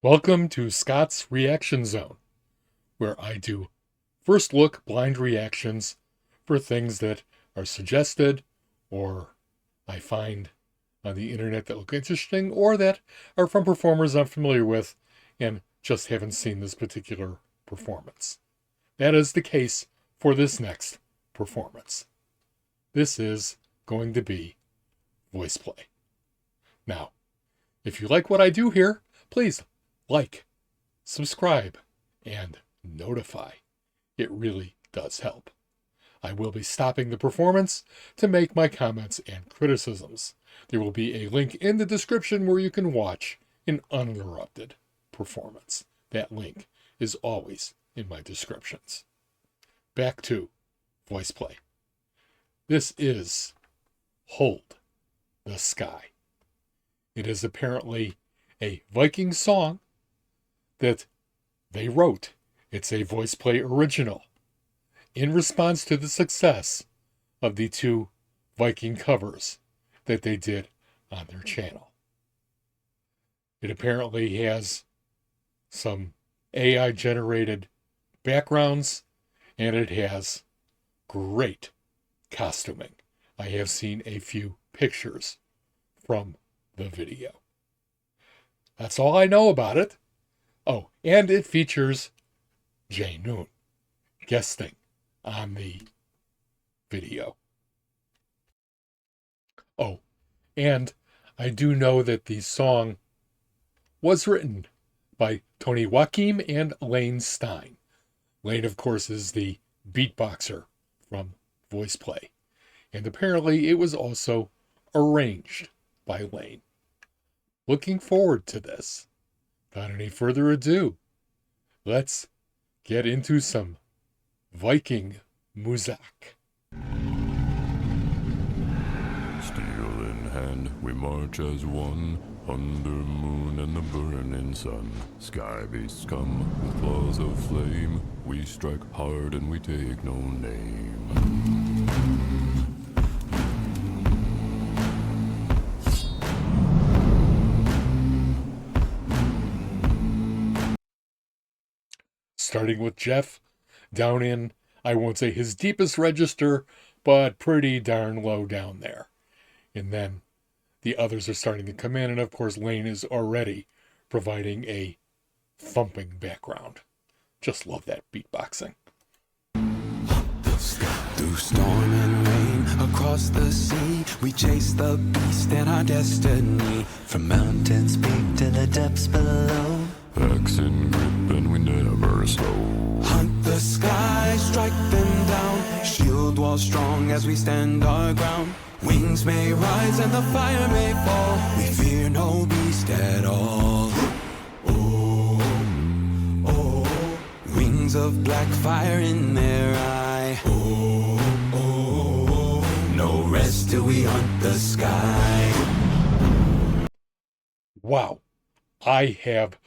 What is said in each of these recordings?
Welcome to Scott's Reaction Zone, where I do first look blind reactions for things that are suggested or I find on the internet that look interesting or that are from performers I'm familiar with and just haven't seen this particular performance. That is the case for this next performance. This is going to be VoicePlay. Now, if you like what I do here, please like, subscribe, and notify. It really does help. I will be stopping the performance to make my comments and criticisms. There will be a link in the description where you can watch an uninterrupted performance. That link is always in my descriptions. Back to VoicePlay. This is Hold the Sky. It is apparently a Viking song that they wrote. It's a VoicePlay original in response to the success of the two Viking covers that they did on their channel. It apparently has some AI generated backgrounds and it has great costuming. I have seen a few pictures from the video. That's all I know about it. Oh, and it features J.None guesting on the video. Oh, and I do know that the song was written by Tony Wakim and Layne Stein. Layne, of course, is the beatboxer from VoicePlay. And apparently it was also arranged by Layne. Looking forward to this. Without any further ado, let's get into some Viking music. Steel in hand, we march as one, under moon and the burning sun. Sky beasts come with claws of flame, we strike hard and we take no name. Starting with Geoff, down in, I won't say his deepest register, but pretty darn low down there. And then the others are starting to come in, and of course Layne is already providing a thumping background. Just love that beatboxing. Through storm and rain, across the sea, we chase the beast and our destiny. From mountains peak to the depths below, Axe in grip and we never slow. hunt the sky, strike them down, shield wall strong as we stand our ground. Wings may rise and the fire may fall, we fear no beast at all. Oh, oh, wings of black fire in their eye. Oh, oh, no rest till we hunt the sky. Wow, I have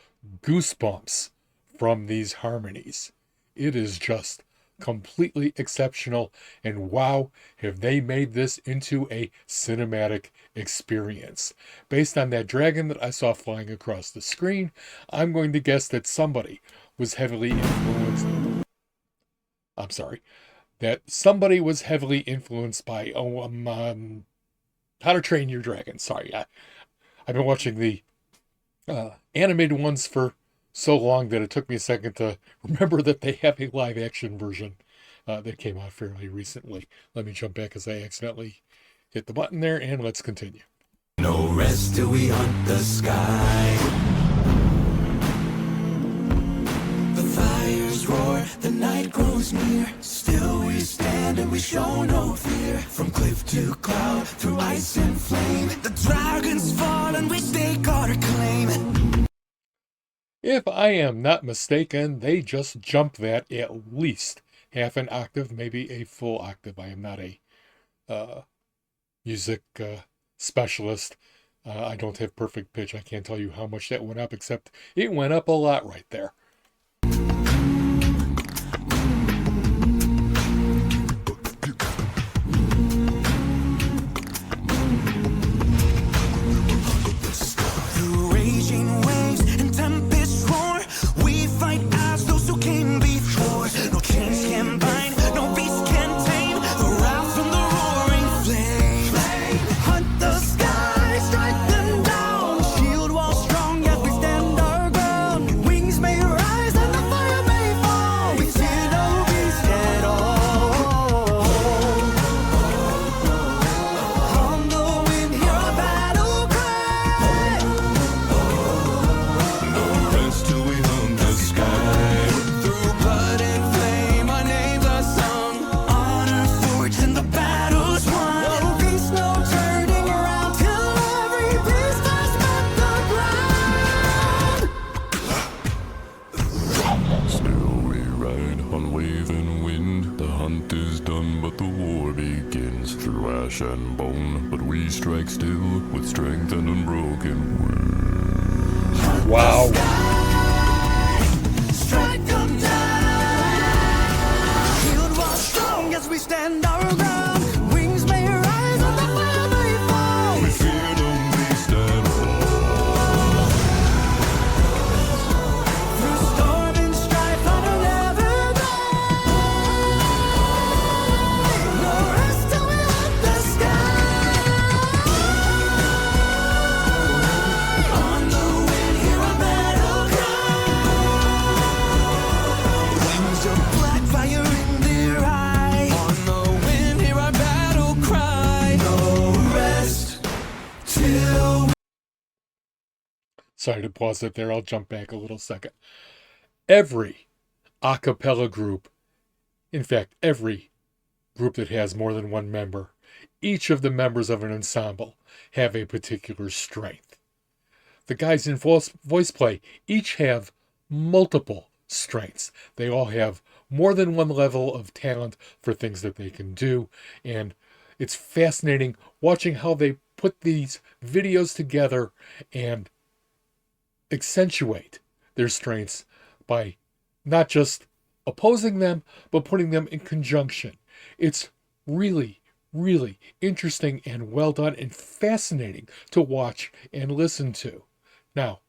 goosebumps from these harmonies. It is just completely exceptional, and wow, have they made this into a cinematic experience. Based on that dragon that I saw flying across the screen, I'm going to guess that somebody was heavily influenced. By How to Train Your Dragon. Sorry, I've been watching the animated ones for so long that it took me a second to remember that they have a live action version that came out fairly recently. Let me jump back as I accidentally hit the button there, and let's continue. No rest till we hunt the sky. The fires roar, the night grows near. Still we stand and we show no fear. From cliff to cloud, through ice and flame, the dragons fall and we stake our claim. If I am not mistaken, they just jumped that at least half an octave, maybe a full octave. I am not a music specialist. I don't have perfect pitch. I can't tell you how much that went up, except it went up a lot right there. Through raging waves and tempests flesh and bone, but we strike still with strength and unbroken will. Wow. Strike them down. Shield was strong as we stand our ground. Wings may rise and the fire may fall. We fear no beast at all. Through storm and strife, I will never die. No rest till we hit the sky. On the wind, hear a battle cry. Wings of black fire in their eye. On the wind, hear our battle cry. No rest till. Sorry to pause it there. I'll jump back a little second. Every a cappella group, in fact, every group that has more than one member, each of the members of an ensemble have a particular strength. The guys in VoicePlay each have multiple strengths. They all have more than one level of talent for things that they can do, and it's fascinating watching how they put these videos together and accentuate their strengths by not just opposing them, but putting them in conjunction. It's really, really interesting and well done and fascinating to watch and listen to. Now,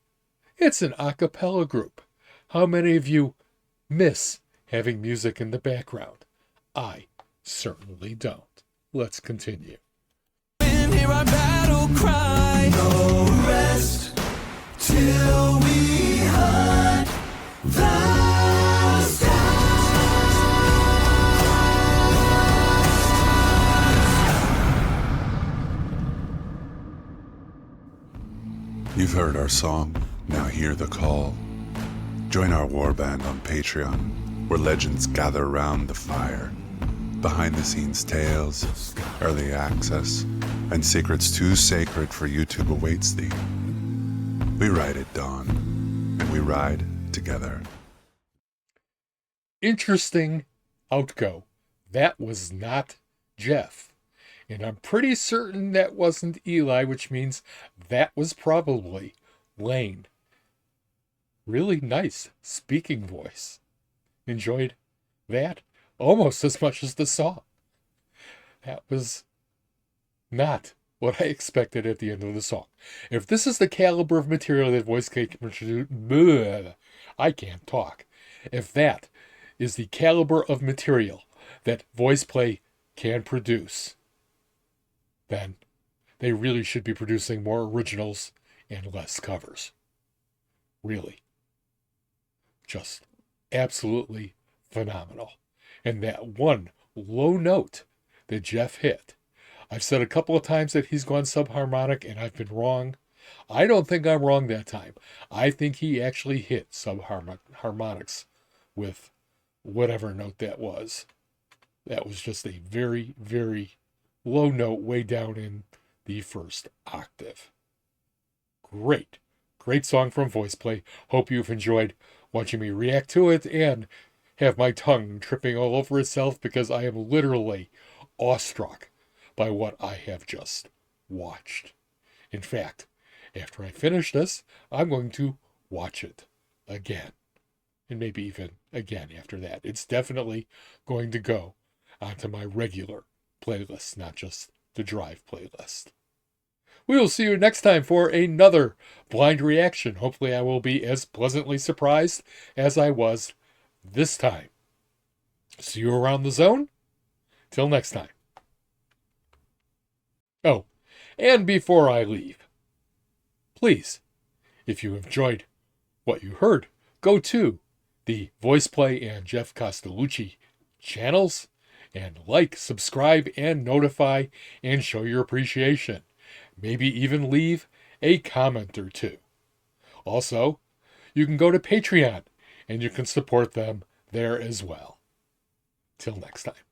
it's an a cappella group. How many of you miss having music in the background? I certainly don't. Let's continue. Hear our battle cry. No rest till we hunt the You've heard our song, now hear the call. Join our warband on Patreon, where legends gather round the fire. Behind-the-scenes tales, early access, and secrets too sacred for YouTube awaits thee. We ride at dawn, and we ride together. Interesting outgo. That was not Geoff. And I'm pretty certain that wasn't Eli, which means that was probably Layne. Really nice speaking voice. Enjoyed that almost as much as the song. That was not what I expected at the end of the song. If this is the caliber of material that VoicePlay can produce, I can't talk. If that is the caliber of material that VoicePlay can produce, then they really should be producing more originals and less covers. Really. Just absolutely phenomenal. And that one low note that Geoff hit, I've said a couple of times that he's gone subharmonic, and I've been wrong. I don't think I'm wrong that time. I think he actually hit subharmonics with whatever note that was. That was just a very, very low note way down in the first octave. Great. Great song from VoicePlay. Hope you've enjoyed watching me react to it and have my tongue tripping all over itself because I am literally awestruck by what I have just watched. In fact, after I finish this, I'm going to watch it again. And maybe even again after that. It's definitely going to go onto my regular playlist, not just the drive playlist. We will see you next time for another blind reaction. Hopefully I will be as pleasantly surprised as I was this time. See you around the zone. Till next time. Oh, and before I leave, please, if you enjoyed what you heard, go to the VoicePlay and Geoff Castellucci channels and like, subscribe, and notify, and show your appreciation. Maybe even leave a comment or two. Also, you can go to Patreon, and you can support them there as well. Till next time.